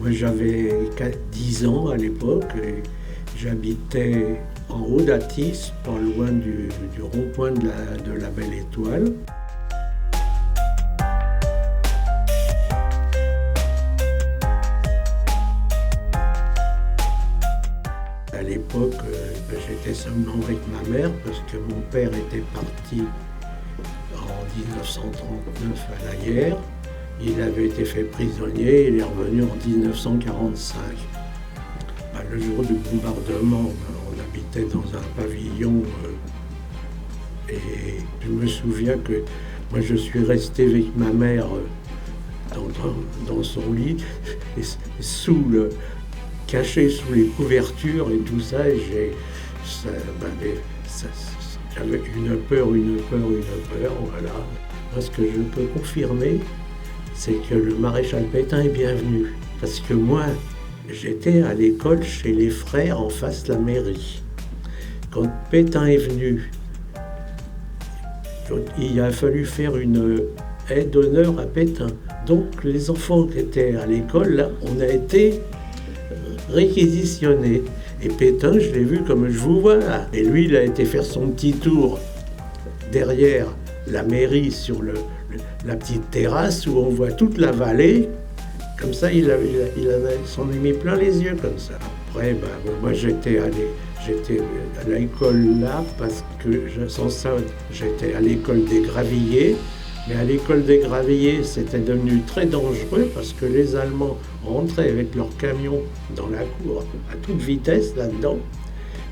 Moi, j'avais 10 ans à l'époque et j'habitais en haut d'Athis, pas loin du rond-point de la Belle Étoile. À l'époque, j'étais seulement avec ma mère parce que mon père était parti en 1939 à la guerre. Il avait été fait prisonnier, il est revenu en 1945. Le jour du bombardement, on habitait dans un pavillon et je me souviens que moi je suis resté avec ma mère dans son lit, et caché sous les couvertures et tout ça, et j'avais une peur, voilà. Moi, ce que je peux confirmer, c'est que le maréchal Pétain est bienvenu. Parce que moi, j'étais à l'école chez les frères en face de la mairie. Quand Pétain est venu, il a fallu faire une aide d'honneur à Pétain. Donc les enfants qui étaient à l'école, là, on a été réquisitionnés. Et Pétain, je l'ai vu comme je vous vois là. Et lui, il a été faire son petit tour derrière la mairie sur la petite terrasse où on voit toute la vallée. Comme ça, il s'en est mis plein les yeux comme ça. Après, moi j'étais à l'école là parce que sans ça, j'étais à l'école des Gravilliers. Mais à l'école des Gravilliers, c'était devenu très dangereux parce que les Allemands rentraient avec leurs camions dans la cour à toute vitesse là-dedans.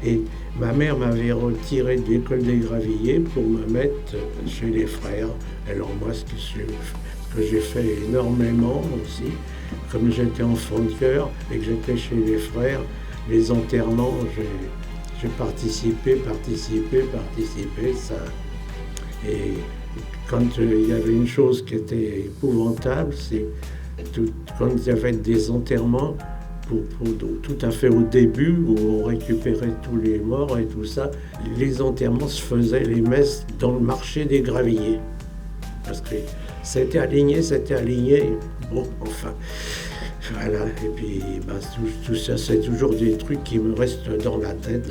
Et ma mère m'avait retiré de l'école des Gravilliers pour me mettre chez les frères. Alors moi, ce que j'ai fait énormément aussi, comme j'étais enfant de cœur et que j'étais chez les frères, les enterrements, j'ai participé, ça. Et quand il y avait une chose qui était épouvantable, c'est quand il y avait des enterrements, tout à fait au début, où on récupérait tous les morts et tout ça, les enterrements se faisaient, les messes, dans le marché des Gravilliers. Parce que c'était aligné, bon, enfin, voilà, et puis tout ça, c'est toujours des trucs qui me restent dans la tête.